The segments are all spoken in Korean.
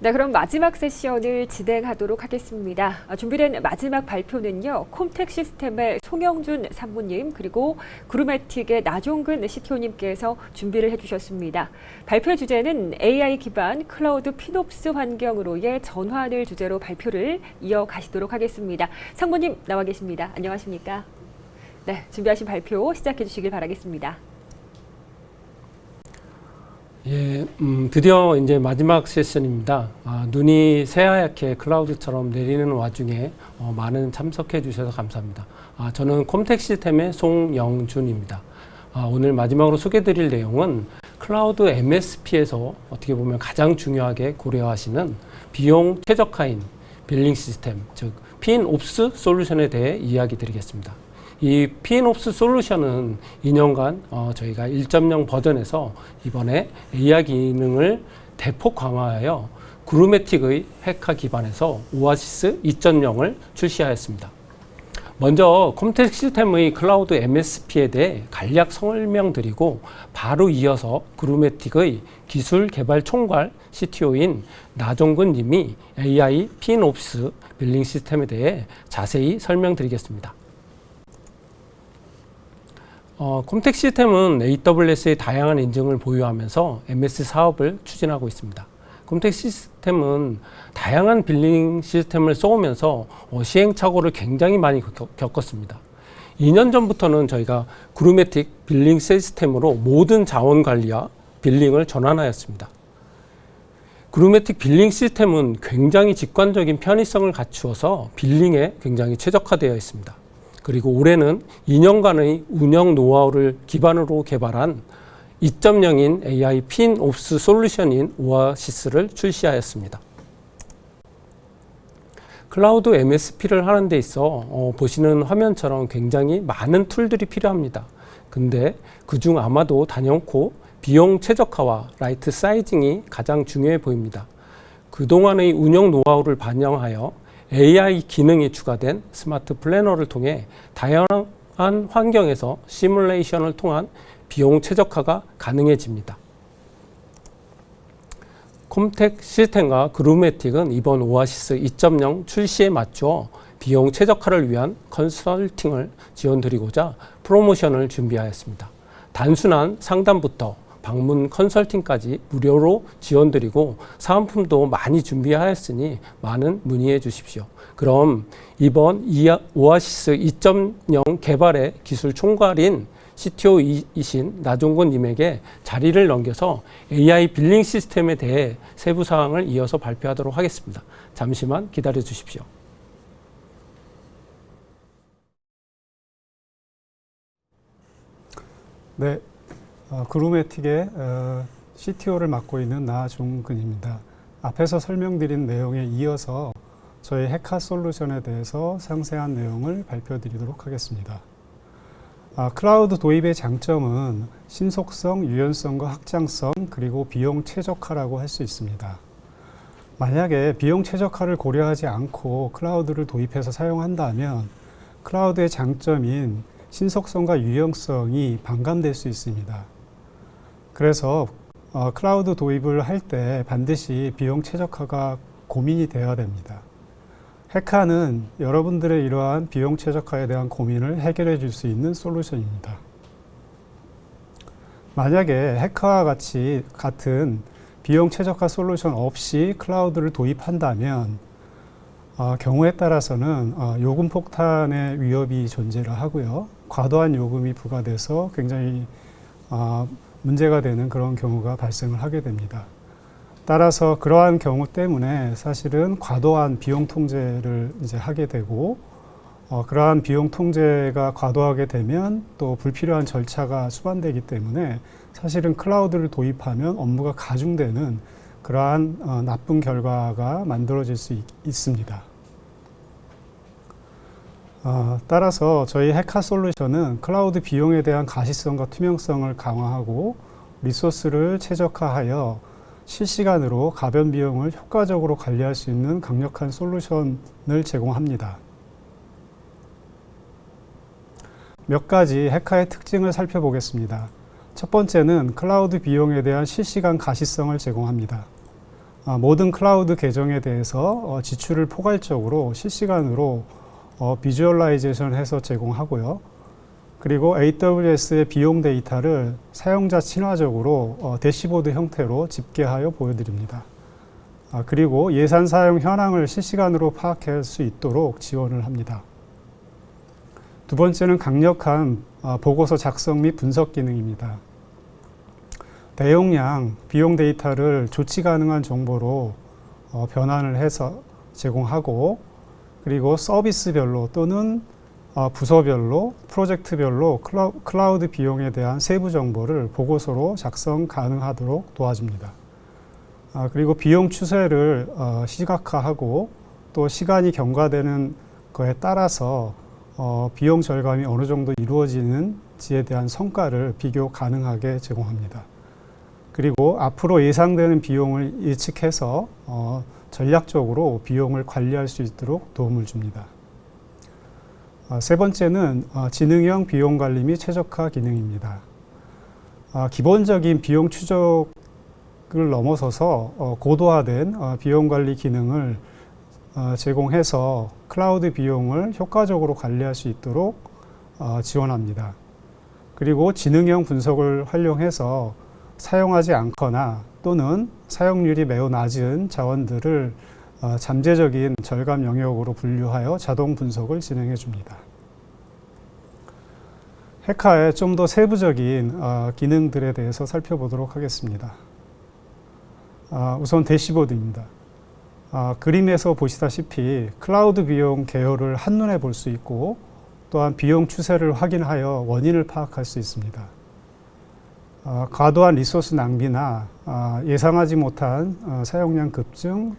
네, 그럼 마지막 세션을 진행하도록 하겠습니다. 준비된 마지막 발표는요, 콤텍 시스템의 송영준 상무님 그리고 그루메틱의 나종근 CTO님께서 준비를 해주셨습니다. 발표 주제는 AI 기반 클라우드 피놉스 환경으로의 전환을 주제로 발표를 이어가시도록 하겠습니다. 상무님 나와 계십니다. 안녕하십니까? 네, 준비하신 발표 시작해 주시길 바라겠습니다. 예, 드디어 이제 마지막 세션입니다. 눈이 새하얗게 클라우드처럼 내리는 와중에 많은 참석해 주셔서 감사합니다. 저는 콤텍 시스템의 송영준입니다. 오늘 마지막으로 소개드릴 내용은 클라우드 MSP에서 어떻게 보면 가장 중요하게 고려하시는 비용 최적화인 빌링 시스템, 즉 FinOps 솔루션에 대해 이야기 드리겠습니다. 이 FinOps 솔루션은 2년간 저희가 1.0 버전에서 이번에 AI 기능을 대폭 강화하여 그루메틱의 헤카 기반에서 오아시스 2.0을 출시하였습니다. 먼저 콤텍 시스템의 클라우드 MSP에 대해 간략 설명드리고 바로 이어서 그루메틱의 기술 개발 총괄 CTO인 나종근 님이 AI FinOps 빌링 시스템에 대해 자세히 설명드리겠습니다. 콤텍 시스템은 AWS의 다양한 인증을 보유하면서 MS 사업을 추진하고 있습니다. 콤텍 시스템은 다양한 빌링 시스템을 써오면서 시행착오를 굉장히 많이 겪었습니다. 2년 전부터는 저희가 그루메틱 빌링 시스템으로 모든 자원 관리와 빌링을 전환하였습니다. 그루메틱 빌링 시스템은 굉장히 직관적인 편의성을 갖추어서 빌링에 굉장히 최적화되어 있습니다. 그리고 올해는 2년간의 운영 노하우를 기반으로 개발한 2.0인 AI FinOps 솔루션인 오아시스를 출시하였습니다. 클라우드 MSP를 하는 데 있어 보시는 화면처럼 굉장히 많은 툴들이 필요합니다. 근데 그중 아마도 단연코 비용 최적화와 라이트 사이징이 가장 중요해 보입니다. 그동안의 운영 노하우를 반영하여 AI 기능이 추가된 스마트 플래너를 통해 다양한 환경에서 시뮬레이션을 통한 비용 최적화가 가능해집니다. 콤텍 시스템과 그루메틱은 이번 오아시스 2.0 출시에 맞춰 비용 최적화를 위한 컨설팅을 지원드리고자 프로모션을 준비하였습니다. 단순한 상담부터 방문 컨설팅까지 무료로 지원드리고 사은품도 많이 준비하였으니 많은 문의해 주십시오. 그럼 이번 오아시스 2.0 개발의 기술 총괄인 CTO이신 나종근 님에게 자리를 넘겨서 AI 빌링 시스템에 대해 세부 사항을 이어서 발표하도록 하겠습니다. 잠시만 기다려 주십시오. 네. 그루메틱의 CTO를 맡고 있는 나종근입니다. 앞에서 설명드린 내용에 이어서 저희 헤카 솔루션에 대해서 상세한 내용을 발표드리도록 하겠습니다. 클라우드 도입의 장점은 신속성, 유연성과 확장성, 그리고 비용 최적화라고 할 수 있습니다. 만약에 비용 최적화를 고려하지 않고 클라우드를 도입해서 사용한다면 클라우드의 장점인 신속성과 유연성이 반감될 수 있습니다. 그래서 클라우드 도입을 할 때 반드시 비용 최적화가 고민이 되어야 됩니다. 헤카는 여러분들의 이러한 비용 최적화에 대한 고민을 해결해 줄 수 있는 솔루션입니다. 만약에 헤카와 같은 비용 최적화 솔루션 없이 클라우드를 도입한다면 경우에 따라서는 요금 폭탄의 위협이 존재를 하고요. 과도한 요금이 부과돼서 굉장히 문제가 되는 그런 경우가 발생을 하게 됩니다. 따라서 그러한 경우 때문에 사실은 과도한 비용 통제를 이제 하게 되고 그러한 비용 통제가 과도하게 되면 또 불필요한 절차가 수반되기 때문에 사실은 클라우드를 도입하면 업무가 가중되는 그러한 나쁜 결과가 만들어질 수 있습니다. 따라서 저희 헤카 솔루션은 클라우드 비용에 대한 가시성과 투명성을 강화하고 리소스를 최적화하여 실시간으로 가변 비용을 효과적으로 관리할 수 있는 강력한 솔루션을 제공합니다. 몇 가지 헤카의 특징을 살펴보겠습니다. 첫 번째는 클라우드 비용에 대한 실시간 가시성을 제공합니다. 모든 클라우드 계정에 대해서 지출을 포괄적으로 실시간으로 비주얼라이제이션 해서 제공하고요. 그리고 AWS의 비용 데이터를 사용자 친화적으로 대시보드 형태로 집계하여 보여드립니다. 그리고 예산 사용 현황을 실시간으로 파악할 수 있도록 지원을 합니다. 두 번째는 강력한 보고서 작성 및 분석 기능입니다. 대용량 비용 데이터를 조치 가능한 정보로 변환을 해서 제공하고, 그리고 서비스별로 또는 부서별로, 프로젝트별로 클라우드 비용에 대한 세부 정보를 보고서로 작성 가능하도록 도와줍니다. 그리고 비용 추세를 시각화하고 또 시간이 경과되는 거에 따라서 비용 절감이 어느 정도 이루어지는지에 대한 성과를 비교 가능하게 제공합니다. 그리고 앞으로 예상되는 비용을 예측해서 전략적으로 비용을 관리할 수 있도록 도움을 줍니다. 세 번째는 지능형 비용 관리 및 최적화 기능입니다. 기본적인 비용 추적을 넘어서서 고도화된 비용 관리 기능을 제공해서 클라우드 비용을 효과적으로 관리할 수 있도록 지원합니다. 그리고 지능형 분석을 활용해서 사용하지 않거나 또는 사용률이 매우 낮은 자원들을 잠재적인 절감 영역으로 분류하여 자동 분석을 진행해 줍니다. 헤카의 좀 더 세부적인 기능들에 대해서 살펴보도록 하겠습니다. 우선 대시보드입니다. 그림에서 보시다시피 클라우드 비용 계열을 한눈에 볼 수 있고, 또한 비용 추세를 확인하여 원인을 파악할 수 있습니다. 과도한 리소스 낭비나 예상하지 못한 사용량 급증,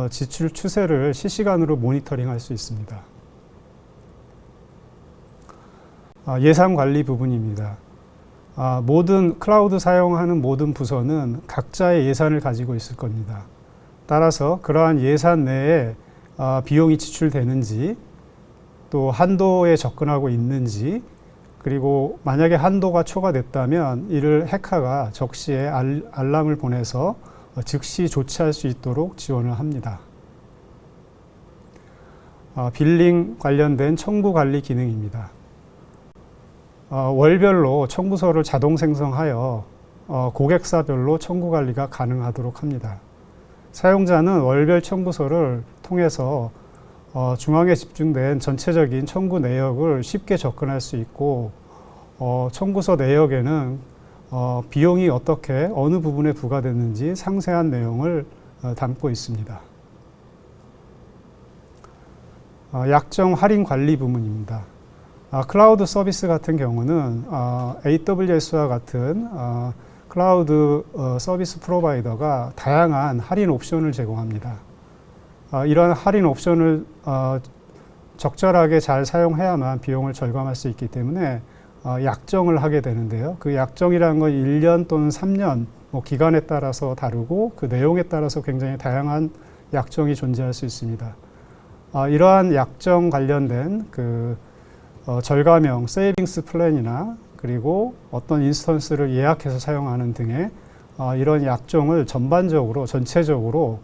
지출 추세를 실시간으로 모니터링할 수 있습니다. 예산 관리 부분입니다. 모든 클라우드 사용하는 모든 부서는 각자의 예산을 가지고 있을 겁니다. 따라서 그러한 예산 내에 비용이 지출되는지, 또 한도에 접근하고 있는지, 그리고 만약에 한도가 초과됐다면 이를 헤카가 적시에 알람을 보내서 즉시 조치할 수 있도록 지원을 합니다. 빌링 관련된 청구 관리 기능입니다. 월별로 청구서를 자동 생성하여 고객사별로 청구 관리가 가능하도록 합니다. 사용자는 월별 청구서를 통해서 중앙에 집중된 전체적인 청구 내역을 쉽게 접근할 수 있고, 청구서 내역에는 비용이 어떻게 어느 부분에 부과됐는지 상세한 내용을 담고 있습니다. 약정 할인 관리 부문입니다. 클라우드 서비스 같은 경우는 AWS와 같은 클라우드 서비스 프로바이더가 다양한 할인 옵션을 제공합니다. 이러한 할인 옵션을 적절하게 잘 사용해야만 비용을 절감할 수 있기 때문에 약정을 하게 되는데요. 그 약정이라는 건 1년 또는 3년 기간에 따라서 다르고, 그 내용에 따라서 굉장히 다양한 약정이 존재할 수 있습니다. 이러한 약정 관련된 절감형 세이빙스 플랜이나, 그리고 어떤 인스턴스를 예약해서 사용하는 등의 이런 약정을 전체적으로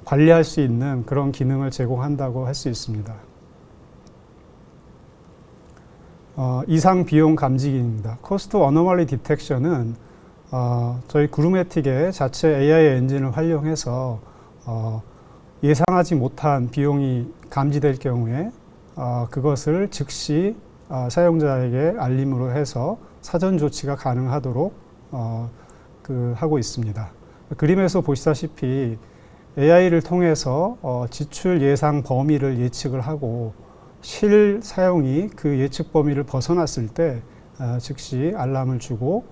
관리할 수 있는 그런 기능을 제공한다고 할 수 있습니다. 이상 비용 감지기입니다. 코스트 어노멀리 디텍션은 저희 그루매틱의 자체 AI 엔진을 활용해서 예상하지 못한 비용이 감지될 경우에 그것을 즉시 사용자에게 알림으로 해서 사전 조치가 가능하도록 하고 있습니다. 그림에서 보시다시피 AI를 통해서 지출 예상 범위를 예측을 하고, 실 사용이 그 예측 범위를 벗어났을 때 즉시 알람을 주고,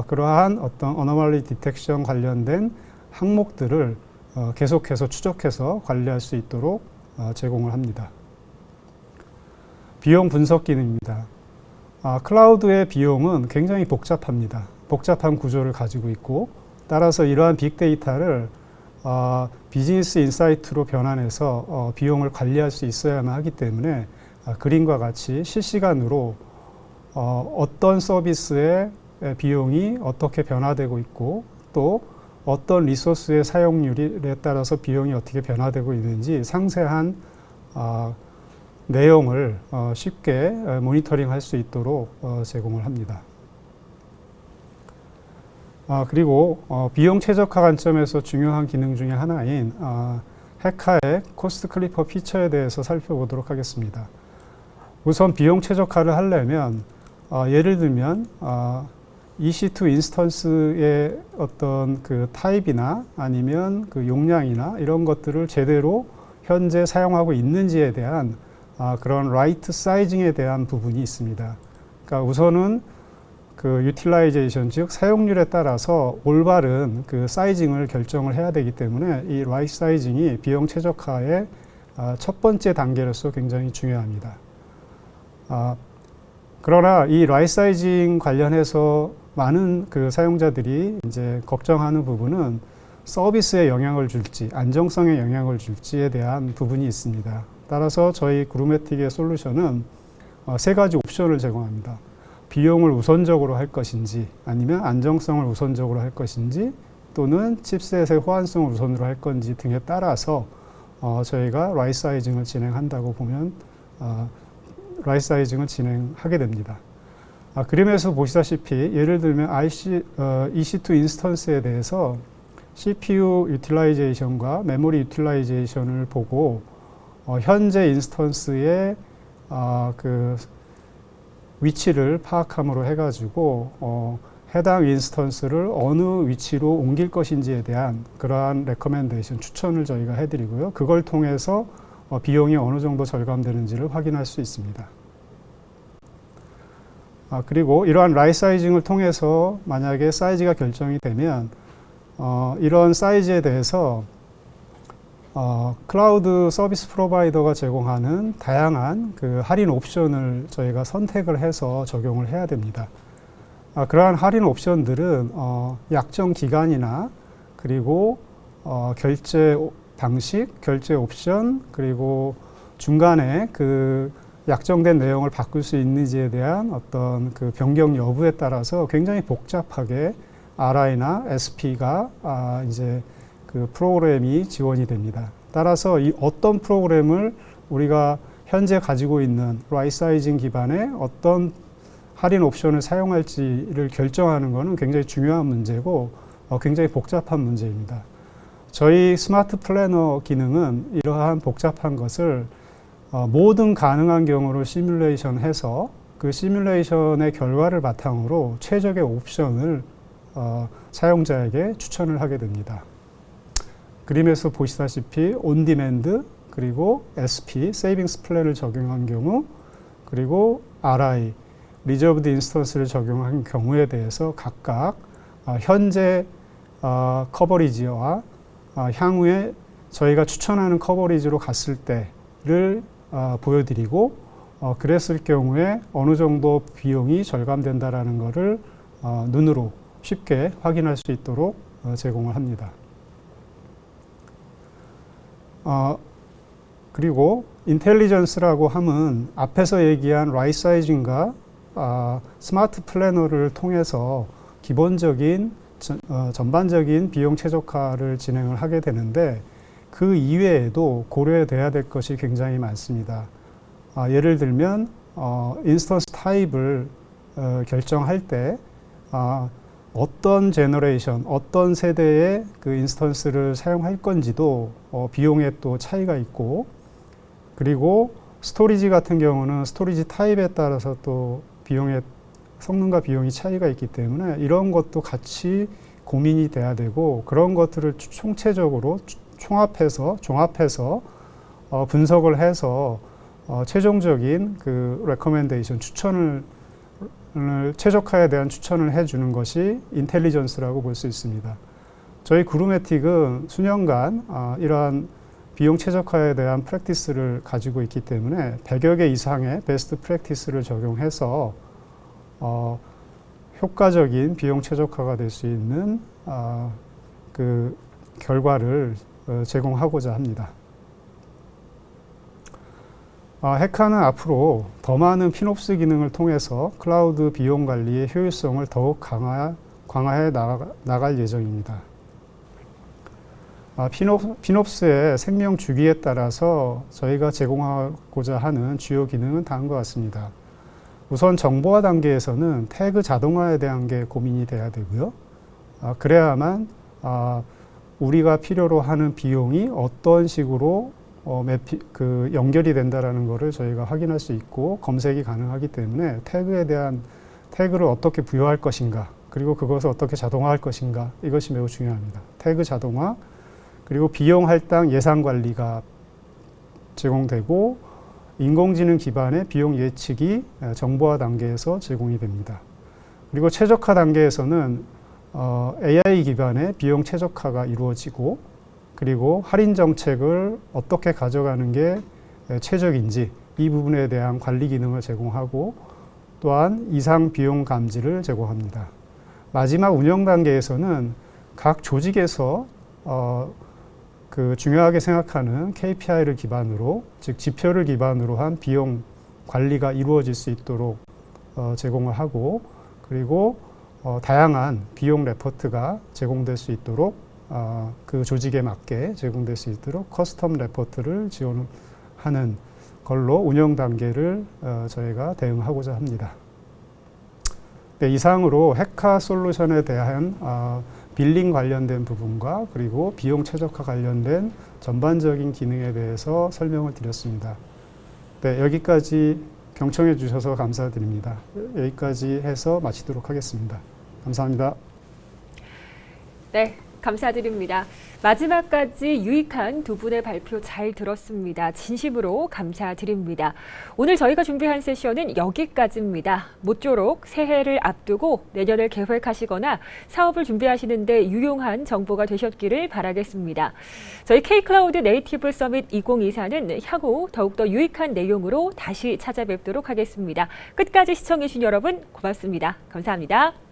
그러한 어떤 어노멀리 디텍션 관련된 항목들을 계속해서 추적해서 관리할 수 있도록 제공을 합니다. 비용 분석 기능입니다. 클라우드의 비용은 굉장히 복잡합니다. 복잡한 구조를 가지고 있고, 따라서 이러한 빅데이터를 비즈니스 인사이트로 변환해서 비용을 관리할 수 있어야만 하기 때문에 그림과 같이 실시간으로 어떤 서비스의 비용이 어떻게 변화되고 있고, 또 어떤 리소스의 사용률에 따라서 비용이 어떻게 변화되고 있는지 상세한 내용을 쉽게 모니터링할 수 있도록 제공을 합니다. 그리고 비용 최적화 관점에서 중요한 기능 중에 하나인 헤카의 코스트 클리퍼 피처에 대해서 살펴보도록 하겠습니다. 우선 비용 최적화를 하려면 예를 들면 EC2 인스턴스의 어떤 그 타입이나 아니면 그 용량이나 이런 것들을 제대로 현재 사용하고 있는지에 대한 그런 라이트 사이징에 대한 부분이 있습니다. 그러니까 우선은 그 유틸라이제이션, 즉 사용률에 따라서 올바른 그 사이징을 결정을 해야 되기 때문에 이 라이트 사이징이 비용 최적화의 첫 번째 단계로서 굉장히 중요합니다. 그러나 이 라이트 사이징 관련해서 많은 그 사용자들이 이제 걱정하는 부분은 서비스에 영향을 줄지, 안정성에 영향을 줄지에 대한 부분이 있습니다. 따라서 저희 그루매틱의 솔루션은 세 가지 옵션을 제공합니다. 비용을 우선적으로 할 것인지, 아니면 안정성을 우선적으로 할 것인지, 또는 칩셋의 호환성을 우선으로 할 건지 등에 따라서 저희가 라이트 사이징을 진행한다고 보면 라이트 사이징을 진행하게 됩니다. 그림에서 보시다시피 예를 들면 EC2 인스턴스에 대해서 CPU 유틸라이제이션과 메모리 유틸라이제이션을 보고 현재 인스턴스의 그 위치를 파악함으로 해가지고 해당 인스턴스를 어느 위치로 옮길 것인지에 대한 그러한 레커멘데이션 추천을 저희가 해드리고요. 그걸 통해서 비용이 어느 정도 절감되는지를 확인할 수 있습니다. 그리고 이러한 라이트 사이징을 통해서 만약에 사이즈가 결정이 되면 이런 사이즈에 대해서 클라우드 서비스 프로바이더가 제공하는 다양한 그 할인 옵션을 저희가 선택을 해서 적용을 해야 됩니다. 그러한 할인 옵션들은 약정 기간이나 그리고 결제 방식, 결제 옵션, 그리고 중간에 그 약정된 내용을 바꿀 수 있는지에 대한 어떤 그 변경 여부에 따라서 굉장히 복잡하게 RI나 SP가 이제 그 프로그램이 지원이 됩니다. 따라서 이 어떤 프로그램을 우리가 현재 가지고 있는 라이트 사이징 기반의 어떤 할인 옵션을 사용할지를 결정하는 것은 굉장히 중요한 문제고 굉장히 복잡한 문제입니다. 저희 스마트 플래너 기능은 이러한 복잡한 것을 모든 가능한 경우를 시뮬레이션해서 그 시뮬레이션의 결과를 바탕으로 최적의 옵션을 사용자에게 추천을 하게 됩니다. 그림에서 보시다시피 온디맨드, 그리고 SP, 세이빙스 플랜을 적용한 경우, 그리고 RI, 리저브드 인스턴스를 적용한 경우에 대해서 각각 현재 커버리지와 향후에 저희가 추천하는 커버리지로 갔을 때를 보여드리고 그랬을 경우에 어느 정도 비용이 절감된다라는 것을 눈으로 쉽게 확인할 수 있도록 제공을 합니다. 그리고 인텔리전스라고 함은 앞에서 얘기한 라이트 사이징과 스마트 플래너를 통해서 기본적인 전반적인 비용 최적화를 진행을 하게 되는데 그 이외에도 고려해야 될 것이 굉장히 많습니다. 예를 들면 인스턴스 타입을 결정할 때 어떤 제너레이션, 어떤 세대의 그 인스턴스를 사용할 건지도 비용에 또 차이가 있고, 그리고 스토리지 같은 경우는 스토리지 타입에 따라서 또 비용의 성능과 비용이 차이가 있기 때문에 이런 것도 같이 고민이 돼야 되고, 그런 것들을 총체적으로 종합해서 분석을 해서 최종적인 그 레커멘데이션 추천을 최적화에 대한 추천을 해주는 것이 인텔리전스라고 볼 수 있습니다. 저희 그루매틱은 수년간 이러한 비용 최적화에 대한 프랙티스를 가지고 있기 때문에 100여 개 이상의 베스트 프랙티스를 적용해서 효과적인 비용 최적화가 될 수 있는 그 결과를 제공하고자 합니다. 헤카는 앞으로 더 많은 피놉스 기능을 통해서 클라우드 비용 관리의 효율성을 더욱 강화해 나갈 예정입니다. 피놉스의 생명 주기에 따라서 저희가 제공하고자 하는 주요 기능은 다음과 같습니다. 우선 정보화 단계에서는 태그 자동화에 대한 게 고민이 돼야 되고요. 그래야만 우리가 필요로 하는 비용이 어떤 식으로 연결이 된다라는 것을 저희가 확인할 수 있고 검색이 가능하기 때문에 태그를 어떻게 부여할 것인가, 그리고 그것을 어떻게 자동화할 것인가, 이것이 매우 중요합니다. 태그 자동화, 그리고 비용 할당 예산 관리가 제공되고 인공지능 기반의 비용 예측이 정보화 단계에서 제공이 됩니다. 그리고 최적화 단계에서는 AI 기반의 비용 최적화가 이루어지고, 그리고 할인 정책을 어떻게 가져가는 게 최적인지 이 부분에 대한 관리 기능을 제공하고, 또한 이상 비용 감지를 제공합니다. 마지막 운영 단계에서는 각 조직에서 중요하게 생각하는 KPI를 기반으로, 즉 지표를 기반으로 한 비용 관리가 이루어질 수 있도록 제공을 하고, 그리고 다양한 비용 레포트가 제공될 수 있도록 그 조직에 맞게 제공될 수 있도록 커스텀 레포트를 지원하는 걸로 운영 단계를 저희가 대응하고자 합니다. 네, 이상으로 헤카 솔루션에 대한 빌링 관련된 부분과 그리고 비용 최적화 관련된 전반적인 기능에 대해서 설명을 드렸습니다. 네, 여기까지 경청해 주셔서 감사드립니다. 여기까지 해서 마치도록 하겠습니다. 감사합니다. 네, 감사드립니다. 마지막까지 유익한 두 분의 발표 잘 들었습니다. 진심으로 감사드립니다. 오늘 저희가 준비한 세션은 여기까지입니다. 모쪼록 새해를 앞두고 내년을 계획하시거나 사업을 준비하시는데 유용한 정보가 되셨기를 바라겠습니다. 저희 K-클라우드 네이티브 서밋 2024는 향후 더욱더 유익한 내용으로 다시 찾아뵙도록 하겠습니다. 끝까지 시청해주신 여러분 고맙습니다. 감사합니다.